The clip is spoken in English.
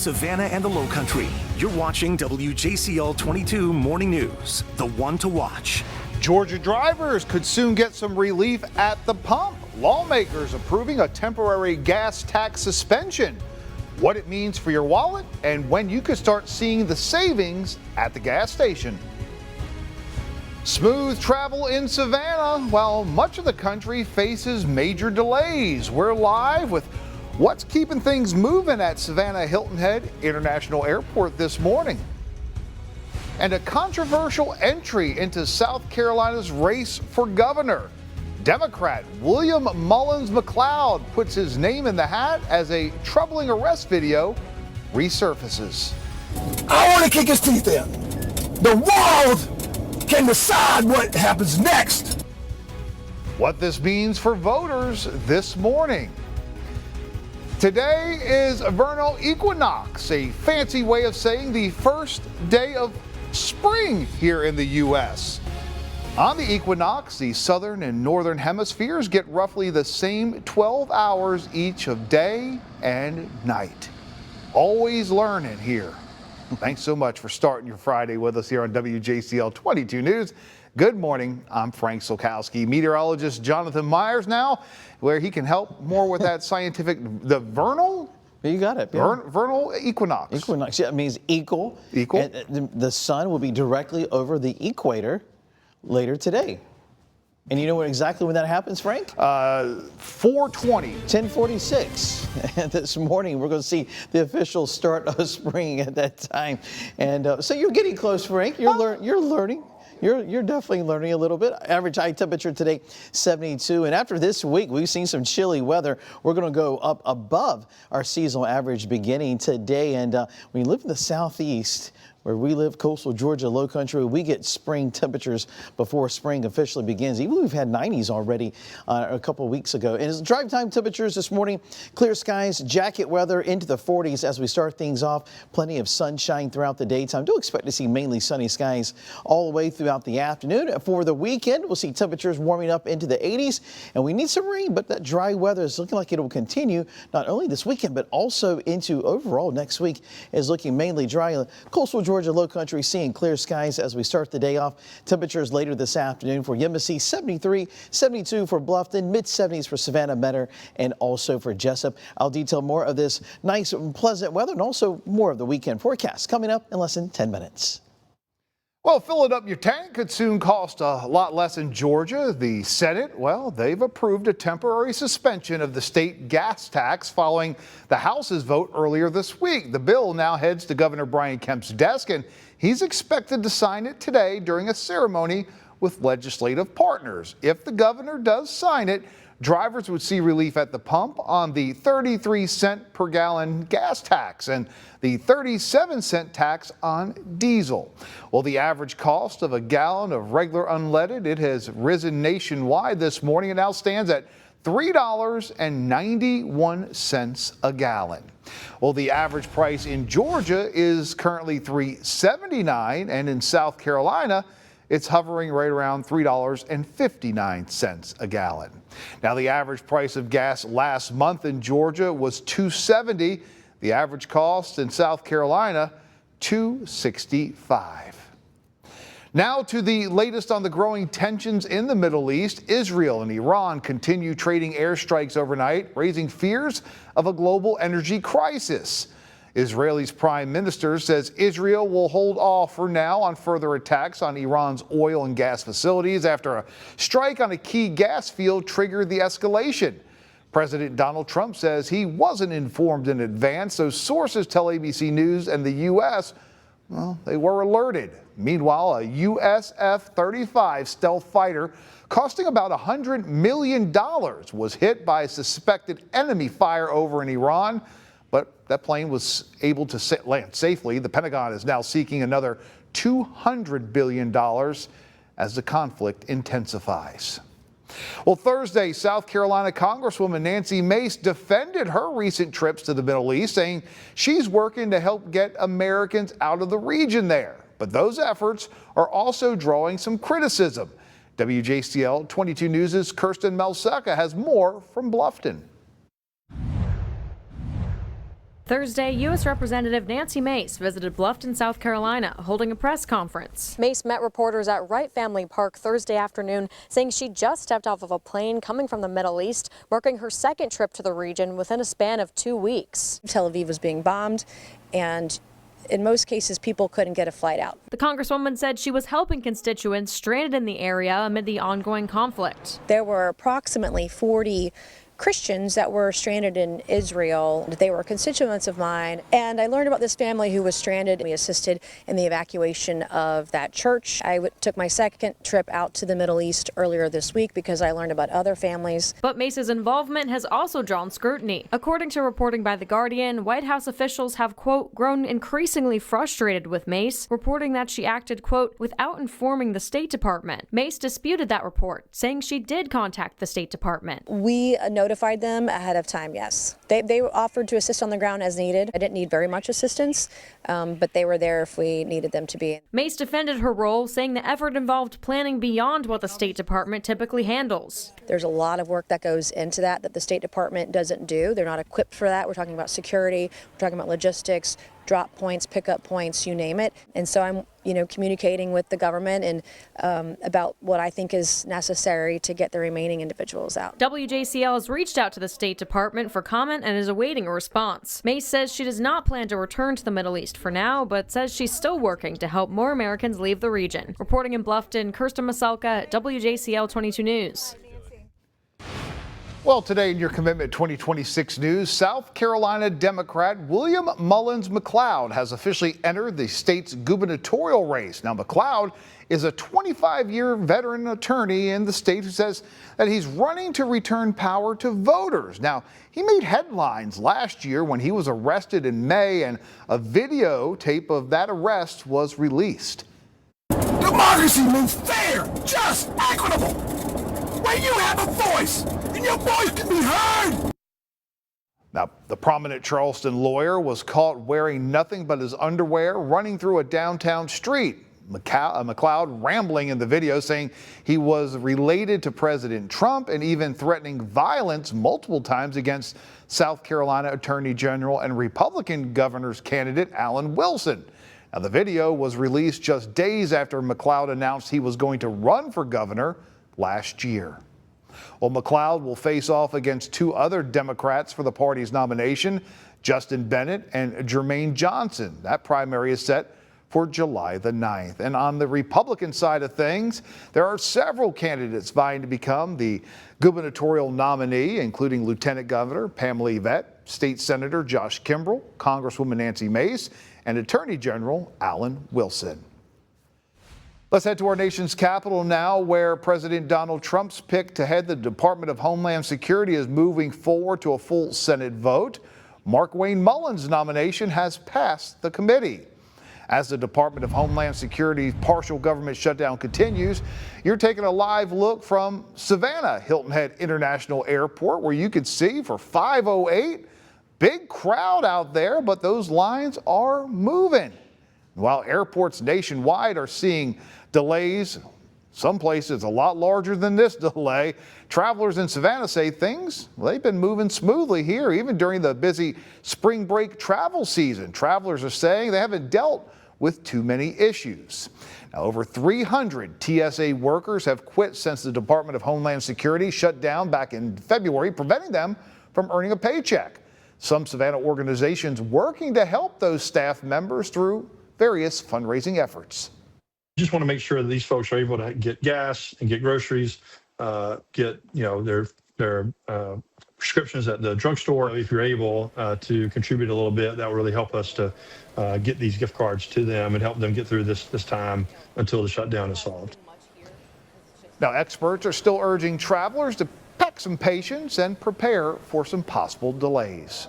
Savannah and the Lowcountry. You're watching WJCL 22 Morning News, the one to watch. Georgia drivers could soon get some relief at the pump. Lawmakers approving a temporary gas tax suspension. What it means for your wallet and when you could start seeing the savings at the gas station. Smooth travel in Savannah while much of the country faces major delays. We're live with what's keeping things moving at Savannah Hilton Head International Airport this morning. And a controversial entry into South Carolina's race for governor. Democrat William Mullins McLeod puts his name in the hat as a troubling arrest video resurfaces. I want to kick his teeth in. The world can decide what happens next. What this means for voters this morning. Today is vernal equinox, a fancy way of saying the first day of spring here in the U.S. On the equinox, the southern and northern hemispheres get roughly the same 12 hours each of day and night. Always learning here. Thanks so much for starting your Friday with us here on WJCL 22 News. Good morning. I'm Frank Solkowski. Meteorologist Jonathan Myers now, where he can help more with that the vernal? You got it. Yeah. Vernal equinox. Equinox, yeah, it means equal. Equal. And the sun will be directly over the equator later today. And you know exactly when that happens, Frank? 4:20. 10:46. This morning, we're going to see the official start of spring at that time. And so you're getting close, Frank. You're learning. You're definitely learning a little bit. Average high temperature today, 72. And after this week, we've seen some chilly weather. We're going to go up above our seasonal average beginning today. And when you live in the southeast, where we live, coastal Georgia, low country, we get spring temperatures before spring officially begins. Even we've had 90s already a couple of weeks ago. And as drive time temperatures this morning, clear skies, jacket weather into the 40s as we start things off. Plenty of sunshine throughout the daytime. Do expect to see mainly sunny skies all the way throughout the afternoon. For the weekend, we'll see temperatures warming up into the 80s. And we need some rain, but that dry weather is looking like it will continue not only this weekend, but also into overall next week is looking mainly dry. Coastal Georgia, low country, seeing clear skies as we start the day off. Temperatures later this afternoon for Yemassee, 73, 72 for Bluffton, mid-70s for Savannah, Mentor, and also for Jessup. I'll detail more of this nice and pleasant weather and also more of the weekend forecast coming up in less than 10 minutes. Well, filling up your tank could soon cost a lot less in Georgia. The Senate, well, they've approved a temporary suspension of the state gas tax following the House's vote earlier this week. The bill now heads to Governor Brian Kemp's desk, and he's expected to sign it today during a ceremony with legislative partners. If the governor does sign it, drivers would see relief at the pump on the 33-cent per gallon gas tax and the 37-cent tax on diesel. Well, the average cost of a gallon of regular unleaded, it has risen nationwide this morning and now stands at $3.91 a gallon. Well, the average price in Georgia is currently $3.79, and in South Carolina, it's hovering right around $3.59 a gallon. Now, the average price of gas last month in Georgia was $2.70. The average cost in South Carolina, $2.65. Now to the latest on the growing tensions in the Middle East. Israel and Iran continue trading airstrikes overnight, raising fears of a global energy crisis. Israel's prime minister says Israel will hold off for now on further attacks on Iran's oil and gas facilities after a strike on a key gas field triggered the escalation. President Donald Trump says he wasn't informed in advance, so sources tell ABC News and the U.S., well, they were alerted. Meanwhile, a US F-35 stealth fighter costing about $100 million was hit by suspected enemy fire over in Iran. But that plane was able to land safely. The Pentagon is now seeking another $200 billion as the conflict intensifies. Well, Thursday, South Carolina Congresswoman Nancy Mace defended her recent trips to the Middle East, saying she's working to help get Americans out of the region there. But those efforts are also drawing some criticism. WJCL 22 News' Kirsten Melseca has more from Bluffton. Thursday, U.S. Representative Nancy Mace visited Bluffton, South Carolina, holding a press conference. Mace met reporters at Wright Family Park Thursday afternoon, saying she just stepped off of a plane coming from the Middle East, marking her second trip to the region within a span of 2 weeks. Tel Aviv was being bombed, and in most cases, people couldn't get a flight out. The Congresswoman said she was helping constituents stranded in the area amid the ongoing conflict. There were approximately 40 Christians that were stranded in Israel. They were constituents of mine, and I learned about this family who was stranded. We assisted in the evacuation of that church. I took my second trip out to the Middle East earlier this week because I learned about other families. But Mace's involvement has also drawn scrutiny. According to reporting by The Guardian, White House officials have, quote, grown increasingly frustrated with Mace, reporting that she acted, quote, without informing the State Department. Mace disputed that report, saying she did contact the State Department. We notified them ahead of time, yes. They offered to assist on the ground as needed. I didn't need very much assistance, but they were there if we needed them to be. Mace defended her role, saying the effort involved planning beyond what the State Department typically handles. There's a lot of work that goes into that the State Department doesn't do. They're not equipped for that. We're talking about security, we're talking about logistics, drop points, pickup points, you name it. And so I'm, communicating with the government and about what I think is necessary to get the remaining individuals out. WJCL has reached out to the State Department for comment and is awaiting a response. Mace says she does not plan to return to the Middle East for now, but says she's still working to help more Americans leave the region. Reporting in Bluffton, Kirsten Masalka, WJCL 22 News. Well, today in your Commitment 2026 news, South Carolina Democrat William Mullins McLeod has officially entered the state's gubernatorial race. Now, McLeod is a 25-year veteran attorney in the state who says that he's running to return power to voters. Now, he made headlines last year when he was arrested in May, and a videotape of that arrest was released. Democracy means fair, just, equitable, where you have a voice and your voice can be heard. Now, the prominent Charleston lawyer was caught wearing nothing but his underwear running through a downtown street. McLeod rambling in the video, saying he was related to President Trump and even threatening violence multiple times against South Carolina Attorney General and Republican governor's candidate Alan Wilson. Now, the video was released just days after McLeod announced he was going to run for governor last year. Well, McLeod will face off against two other Democrats for the party's nomination, Justin Bennett and Jermaine Johnson. That primary is set for July the 9th. And on the Republican side of things, there are several candidates vying to become the gubernatorial nominee, including Lieutenant Governor Pamela Yvette, State Senator Josh Kimbrell, Congresswoman Nancy Mace, and Attorney General Alan Wilson. Let's head to our nation's capital now, where President Donald Trump's pick to head the Department of Homeland Security is moving forward to a full Senate vote. Markwayne Mullins' nomination has passed the committee. As the Department of Homeland Security's partial government shutdown continues, you're taking a live look from Savannah Hilton Head International Airport, where you can see for 5:08, big crowd out there, but those lines are moving. While airports nationwide are seeing delays, some places a lot larger than this delay, travelers in Savannah say they've been moving smoothly here, even during the busy spring break travel season. Travelers are saying they haven't dealt with too many issues. Now, over 300 TSA workers have quit since the Department of Homeland Security shut down back in February, preventing them from earning a paycheck. Some Savannah organizations working to help those staff members through various fundraising efforts. Just want to make sure that these folks are able to get gas and get groceries, get their prescriptions at the drugstore. If you're able to contribute a little bit, that will really help us to get these gift cards to them and help them get through this time until the shutdown is solved. Now, experts are still urging travelers to pack some patience and prepare for some possible delays.